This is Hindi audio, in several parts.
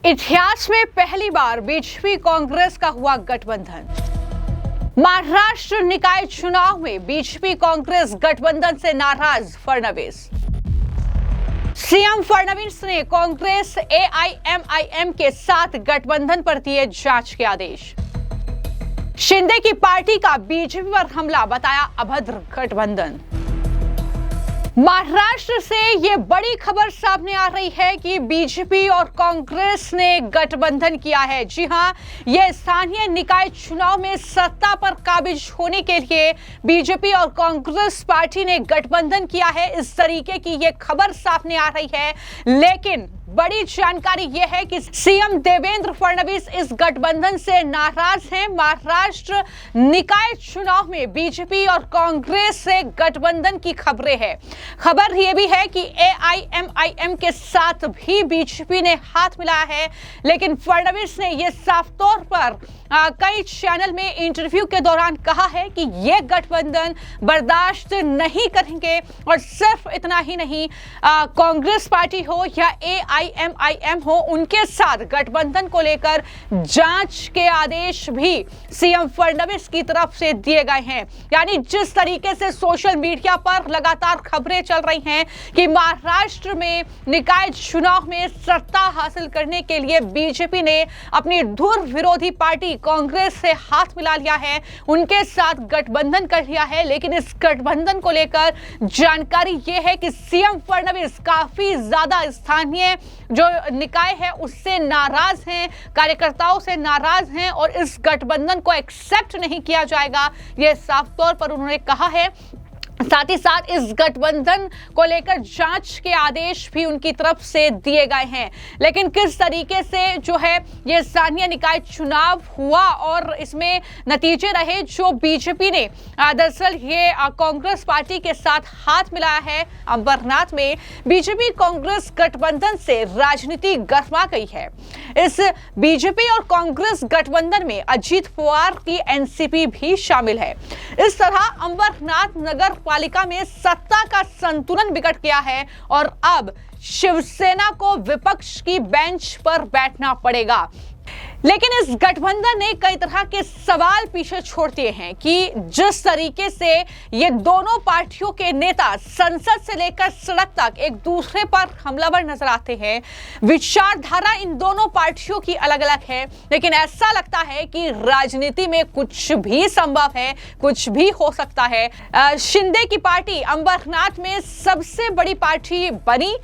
इतिहास में पहली बार बीजेपी कांग्रेस का हुआ गठबंधन। महाराष्ट्र निकाय चुनाव में बीजेपी कांग्रेस गठबंधन से नाराज फडणवीस। सीएम फडणवीस ने कांग्रेस एआईएमआईएम के साथ गठबंधन पर दिए जांच के आदेश। शिंदे की पार्टी का बीजेपी पर हमला बताया अभद्र गठबंधन। महाराष्ट्र से ये बड़ी खबर सामने आ रही है कि बीजेपी और कांग्रेस ने गठबंधन किया है। जी हां, ये स्थानीय निकाय चुनाव में सत्ता पर काबिज होने के लिए बीजेपी और कांग्रेस पार्टी ने गठबंधन किया है। इस तरीके की ये खबर सामने आ रही है, लेकिन बड़ी जानकारी यह है कि सीएम देवेंद्र फडणवीस इस गठबंधन से नाराज हैं। महाराष्ट्र निकाय चुनाव में बीजेपी और कांग्रेस से गठबंधन की खबरें हैं। खबर यह भी है कि एआईएमआईएम के साथ भी बीजेपी ने हाथ मिलाया है, लेकिन फडणवीस ने यह साफ तौर पर कई चैनल में इंटरव्यू के दौरान कहा है कि यह गठबंधन बर्दाश्त नहीं करेंगे। और सिर्फ इतना ही नहीं, कांग्रेस पार्टी हो या एआईएमआईएम हो, उनके साथ गठबंधन को लेकर जांच के आदेश भी सीएम फडणवीस की तरफ से दिए गए हैं। यानी जिस तरीके से सोशल मीडिया पर लगातार खबरें चल रही हैं कि महाराष्ट्र में निकाय चुनाव में सत्ता हासिल करने के लिए बीजेपी ने अपनी धुर विरोधी पार्टी कांग्रेस से हाथ मिला लिया है, उनके साथ गठबंधन कर लिया है। लेकिन इस गठबंधन को लेकर जानकारी यह है कि सीएम फडणवीस काफी ज्यादा स्थानीय जो निकाय है उससे नाराज हैं, कार्यकर्ताओं से नाराज हैं और इस गठबंधन को एक्सेप्ट नहीं किया जाएगा, यह साफ तौर पर उन्होंने कहा है। साथ ही साथ इस गठबंधन को लेकर जांच के आदेश भी उनकी तरफ से दिए गए हैं। लेकिन किस तरीके से जो है ये स्थानीय निकाय चुनाव हुआ और इसमें नतीजे रहे जो बीजेपी ने दरअसल ये कांग्रेस पार्टी के साथ हाथ मिलाया है। अंबरनाथ में बीजेपी कांग्रेस गठबंधन से राजनीति गर्मा गई है। इस बीजेपी और कांग्रेस गठबंधन में अजीत पवार की एनसीपी भी शामिल है। इस तरह अंबरनाथ नगर पालिका में सत्ता का संतुलन बिगड़ गया है और अब शिवसेना को विपक्ष की बेंच पर बैठना पड़ेगा। लेकिन इस गठबंधन ने कई तरह के सवाल पीछे छोड़ दिए हैं कि जिस तरीके से ये दोनों पार्टियों के नेता संसद से लेकर सड़क तक एक दूसरे पर हमलावर नजर आते हैं, विचारधारा इन दोनों पार्टियों की अलग अलग है, लेकिन ऐसा लगता है कि राजनीति में कुछ भी संभव है, कुछ भी हो सकता है। शिंदे की पार्टी अंबरनाथ में सबसे बड़ी पार्टी बनी,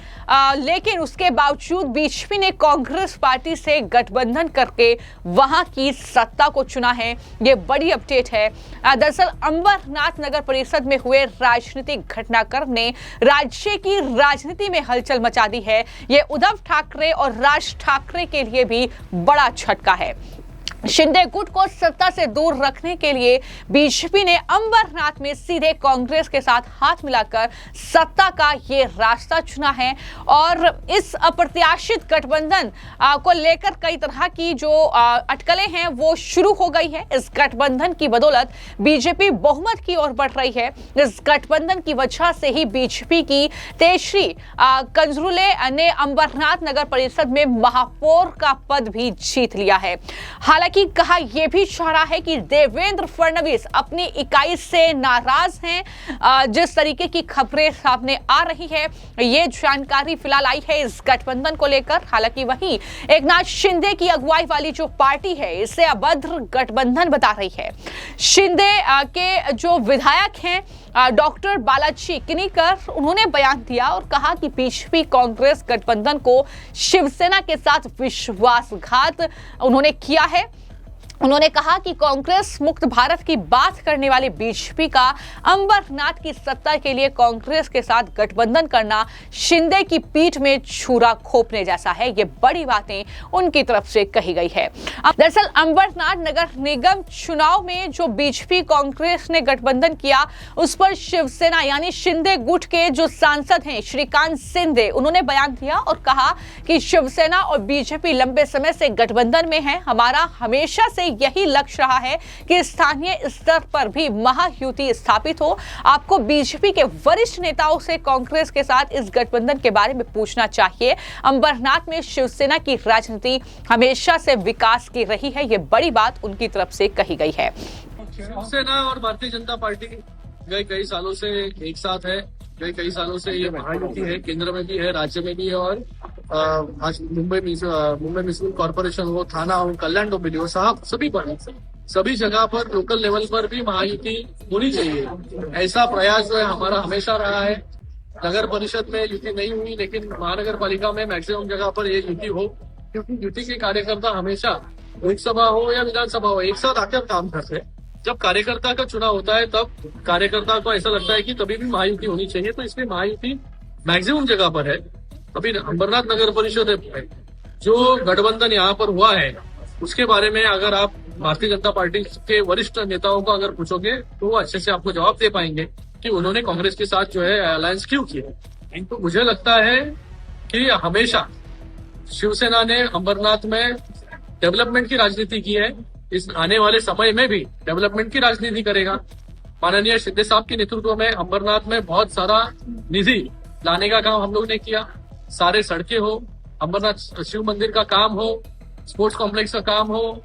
लेकिन उसके बावजूद बीजेपी ने कांग्रेस पार्टी से गठबंधन करके वहां की सत्ता को चुना है। यह बड़ी अपडेट है। दरअसल अंबरनाथ नगर परिषद में हुए राजनीतिक घटनाक्रम ने राज्य की राजनीति में हलचल मचा दी है। यह उद्धव ठाकरे और राज ठाकरे के लिए भी बड़ा झटका है। शिंदे गुट को सत्ता से दूर रखने के लिए बीजेपी ने अंबरनाथ में सीधे कांग्रेस के साथ हाथ मिलाकर सत्ता का ये रास्ता चुना है। और इस अप्रत्याशित गठबंधन को लेकर कई तरह की जो अटकलें हैं वो शुरू हो गई है। इस गठबंधन की बदौलत बीजेपी बहुमत की ओर बढ़ रही है। इस गठबंधन की वजह से ही बीजेपी की तेजश्री कंजरुले ने अंबरनाथ नगर परिषद में महापौर का पद भी जीत लिया है। हालांकि कहा यह भी जा रहा है कि देवेंद्र फडणवीस अपनी इकाई से नाराज हैं। जिस तरीके की खबरें सामने आ रही है, ये जानकारी फिलहाल आई है इस गठबंधन को लेकर। हालांकि वहीं एकनाथ शिंदे की अगुवाई वाली जो पार्टी है इसे अभद्र गठबंधन बता रही है। शिंदे के जो विधायक हैं डॉक्टर बालाजी किनीकर, उन्होंने बयान दिया और कहा कि बीजेपी कांग्रेस गठबंधन को शिवसेना के साथ विश्वासघात उन्होंने किया है। उन्होंने कहा कि कांग्रेस मुक्त भारत की बात करने वाले बीजेपी का अंबरनाथ की सत्ता के लिए कांग्रेस के साथ गठबंधन करना शिंदे की पीठ में छुरा खोपने जैसा है। ये बड़ी बातें उनकी तरफ से कही गई है। दरअसल अंबरनाथ नगर निगम चुनाव में जो बीजेपी कांग्रेस ने गठबंधन किया उस पर शिवसेना यानी शिंदे गुट के जो सांसद हैं श्रीकांत शिंदे, उन्होंने बयान दिया और कहा कि शिवसेना और बीजेपी लंबे समय से गठबंधन में है। हमारा हमेशा से से यही लक्ष्य रहा है कि स्थानीय स्तर पर भी महायुति स्थापित हो। आपको बीजेपी के वरिष्ठ नेताओं से कांग्रेस के साथ इस गठबंधन के बारे में पूछना चाहिए। अंबरनाथ में शिवसेना की राजनीति हमेशा से विकास की रही है, ये बड़ी बात उनकी तरफ से कही गई है। शिवसेना और भारतीय जनता पार्टी गए कई सालों से एक साथ है, कई सालों से ये महायुति है, केंद्र में भी है, राज्य में भी है। और आज मुंबई म्युनिसिपल कॉर्पोरेशन हो, थाना हो, कल्याण डोंबिवली हो, साहब सभी जगह पर लोकल लेवल पर भी महायुति होनी चाहिए। ऐसा प्रयास जो है हमारा हमेशा रहा है। नगर परिषद में युति नहीं हुई, लेकिन महानगर पालिका में मैक्सिमम जगह पर ये युति हो, क्योंकि युति के कार्यकर्ता हमेशा लोकसभा हो या विधानसभा हो एक साथ आकर काम करते हैं। जब कार्यकर्ता का चुनाव होता है तब कार्यकर्ता को ऐसा लगता है कि तभी भी महायुति होनी चाहिए, तो इसलिए महायुति मैक्सिमम जगह पर है। अभी अंबरनाथ नगर परिषद जो गठबंधन यहाँ पर हुआ है उसके बारे में अगर आप भारतीय जनता पार्टी के वरिष्ठ नेताओं को अगर पूछोगे तो वो अच्छे से आपको जवाब दे पाएंगे कि उन्होंने कांग्रेस के साथ जो है अलायंस क्यों किया। तो मुझे लगता है कि हमेशा शिवसेना ने अंबरनाथ में डेवलपमेंट की राजनीति की है, इस आने वाले समय में भी डेवलपमेंट की राजनीति करेगा। माननीय शिंदे साहब के नेतृत्व में अंबरनाथ में बहुत सारा निधि लाने का काम हम लोग ने किया। सारे सड़कें हो, अंबरनाथ शिव मंदिर का काम हो, स्पोर्ट्स कॉम्प्लेक्स का काम हो,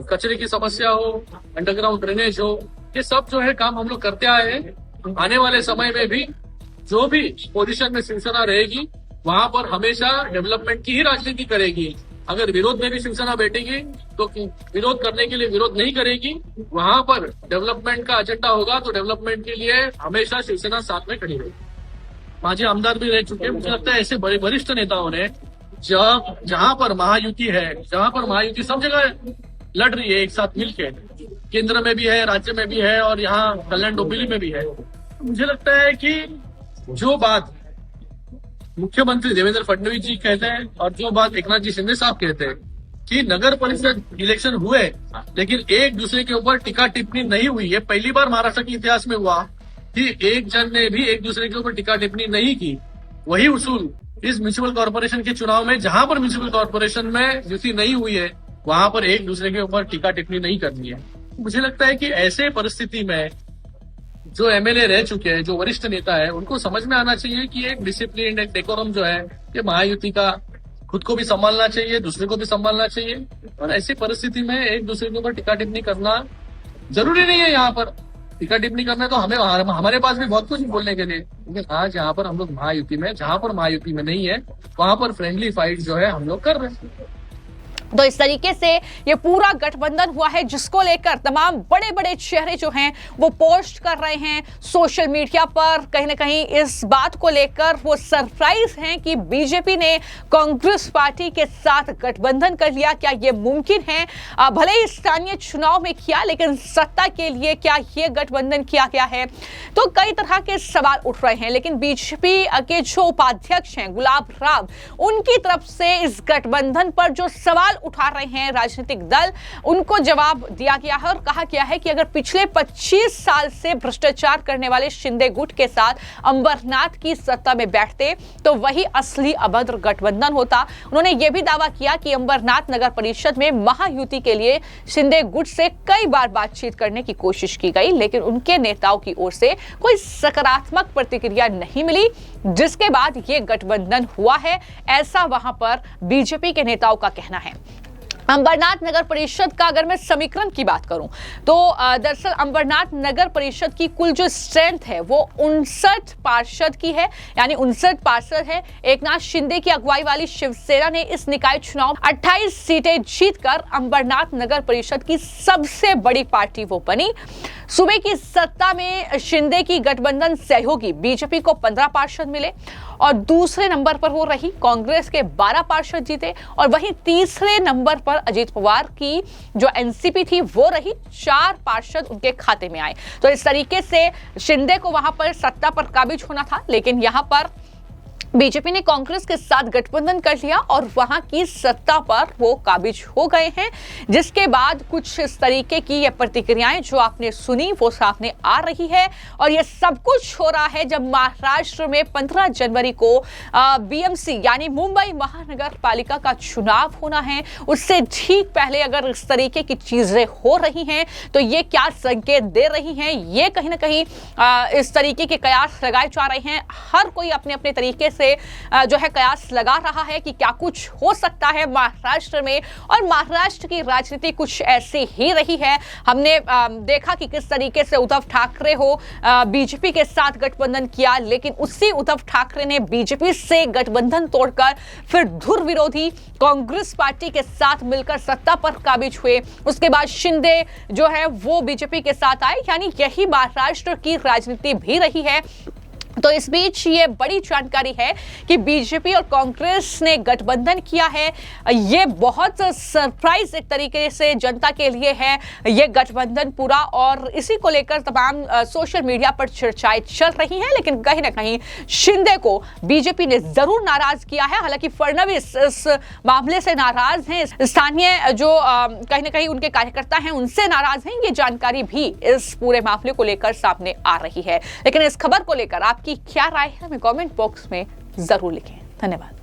कचरे की समस्या हो, अंडरग्राउंड ड्रेनेज हो, ये सब जो है काम हम लोग करते आए हैं। आने वाले समय में भी जो भी पोजीशन में शिवसेना रहेगी वहां पर हमेशा डेवलपमेंट की ही राजनीति करेगी। अगर विरोध में भी शिवसेना बैठेगी तो विरोध करने के लिए विरोध नहीं करेगी, वहां पर डेवलपमेंट का एजेंडा होगा तो डेवलपमेंट के लिए हमेशा शिवसेना साथ में खड़ी रहेगी। माजी आमदार भी रह चुके हैं, मुझे लगता है ऐसे बड़े वरिष्ठ नेताओं ने जहां पर महायुति है, जहां पर महायुति सब जगह लड़ रही है एक साथ मिलकर, केंद्र में भी है, राज्य में भी है और यहाँ कल्याण डोंबिवली में भी है, तो मुझे लगता है कि जो बात मुख्यमंत्री देवेंद्र फडणवीस जी कहते हैं और जो बात एकनाथ जी शिंदे साहब कहते हैं कि नगर परिषद इलेक्शन हुए लेकिन एक दूसरे के ऊपर टीका टिप्पणी नहीं हुई। ये पहली बार महाराष्ट्र के इतिहास में हुआ कि एक जन ने भी एक दूसरे के ऊपर टीका टिप्पणी नहीं की। वही उसूल इस म्युनिसिपल कॉर्पोरेशन के चुनाव में, जहां पर म्युनिसिपल कॉर्पोरेशन में युति नहीं हुई है वहां पर एक दूसरे के ऊपर टीका टिप्पणी नहीं करनी है। मुझे लगता है कि ऐसे परिस्थिति में जो एमएलए रह चुके हैं, जो वरिष्ठ नेता है, उनको समझ में आना चाहिए कि एक डिसिप्लिन, एक डेकोरम जो है कि महायुति का खुद को भी संभालना चाहिए, दूसरे को भी संभालना चाहिए। और ऐसी परिस्थिति में एक दूसरे के ऊपर टिक्का टिप्पणी करना जरूरी नहीं है। यहाँ पर टिक्का टिप्पणी करना है तो हमारे पास भी बहुत कुछ बोलने के लिए, लेकिन आज यहाँ पर हम लोग महायुति में, जहां पर महायुति में नहीं है वहां पर फ्रेंडली फाइट जो है हम लोग कर रहे हैं। तो इस तरीके से ये पूरा गठबंधन हुआ है, जिसको लेकर तमाम बड़े बड़े चेहरे जो हैं वो पोस्ट कर रहे हैं सोशल मीडिया पर। कहीं ना कहीं इस बात को लेकर वो सरप्राइज हैं कि बीजेपी ने कांग्रेस पार्टी के साथ गठबंधन कर लिया। क्या ये मुमकिन है? भले ही स्थानीय चुनाव में किया, लेकिन सत्ता के लिए क्या ये गठबंधन किया गया है? तो कई तरह के सवाल उठ रहे हैं, लेकिन बीजेपी के जो उपाध्यक्ष हैं गुलाब राव, उनकी तरफ से इस गठबंधन पर जो सवाल उठा रहे हैं राजनीतिक दल, उनको जवाब दिया गया है और कहा गया है कि अगर पिछले 25 साल से भ्रष्टाचार करने वाले शिंदे गुट के साथ अंबरनाथ की सत्ता में बैठते तो वही असली अभद्र गठबंधन होता। उन्होंने यह भी दावा किया कि अंबरनाथ नगर परिषद में महायुति के लिए शिंदे गुट से कई बार बातचीत करने की कोशिश की गई, लेकिन उनके नेताओं की ओर से कोई सकारात्मक प्रतिक्रिया नहीं मिली, जिसके बाद यह गठबंधन हुआ है, ऐसा वहां पर बीजेपी के नेताओं का कहना है। अंबरनाथ नगर परिषद का अगर मैं समीकरण की बात करूं तो दरअसल अंबरनाथ नगर परिषद की कुल जो स्ट्रेंथ है वो 59 पार्षद की है, यानी 59 पार्षद है। एकनाथ शिंदे की अगुवाई वाली शिवसेना ने इस निकाय चुनाव 28 सीटें जीतकर अंबरनाथ नगर परिषद की सबसे बड़ी पार्टी वो बनी। सूबे की सत्ता में शिंदे की गठबंधन सहयोगी बीजेपी को 15 पार्षद मिले और दूसरे नंबर पर वो रही कांग्रेस के 12 पार्षद जीते, और वहीं तीसरे नंबर पर अजीत पवार की जो एनसीपी थी वो रही, 4 पार्षद उनके खाते में आए। तो इस तरीके से शिंदे को वहां पर सत्ता पर काबिज होना था, लेकिन यहां पर बीजेपी ने कांग्रेस के साथ गठबंधन कर लिया और वहां की सत्ता पर वो काबिज हो गए हैं, जिसके बाद कुछ इस तरीके की ये प्रतिक्रियाएं जो आपने सुनी वो सामने आ रही है। और ये सब कुछ हो रहा है जब महाराष्ट्र में 15 जनवरी को बीएमसी यानी मुंबई महानगर पालिका का चुनाव होना है। उससे ठीक पहले अगर इस तरीके की चीजें हो रही हैं तो ये क्या संकेत दे रही हैं? ये कहीं ना कहीं इस तरीके के कयास लगाए जा रहे हैं। हर कोई अपने अपने तरीके से जो है कयास लगा रहा है कि क्या कुछ हो सकता है महाराष्ट्र में। और महाराष्ट्र की राजनीति कुछ ऐसी ही रही है। हमने देखा कि किस तरीके से उद्धव ठाकरे हो बीजेपी के साथ गठबंधन किया, लेकिन उसी उद्धव ठाकरे ने बीजेपी से गठबंधन तोड़कर फिर धुर विरोधी कांग्रेस पार्टी के साथ मिलकर सत्ता पर काबिज हुए। उसके बाद शिंदे जो है वो बीजेपी के साथ आए, यानी यही महाराष्ट्र की राजनीति भी रही है। तो इस बीच ये बड़ी जानकारी है कि बीजेपी और कांग्रेस ने गठबंधन किया है। ये बहुत सरप्राइज एक तरीके से जनता के लिए है ये गठबंधन पूरा, और इसी को लेकर तमाम सोशल मीडिया पर चर्चाएं चल रही हैं। लेकिन कहीं ना कहीं शिंदे को बीजेपी ने जरूर नाराज किया है। हालांकि फडणवीस इस मामले से नाराज हैं, स्थानीय जो कहीं ना कहीं उनके कार्यकर्ता हैं उनसे नाराज हैं। ये जानकारी भी इस पूरे मामले को लेकर सामने आ रही है। लेकिन इस खबर को लेकर आपकी क्या राय है हमें कमेंट बॉक्स में जरूर लिखें। धन्यवाद।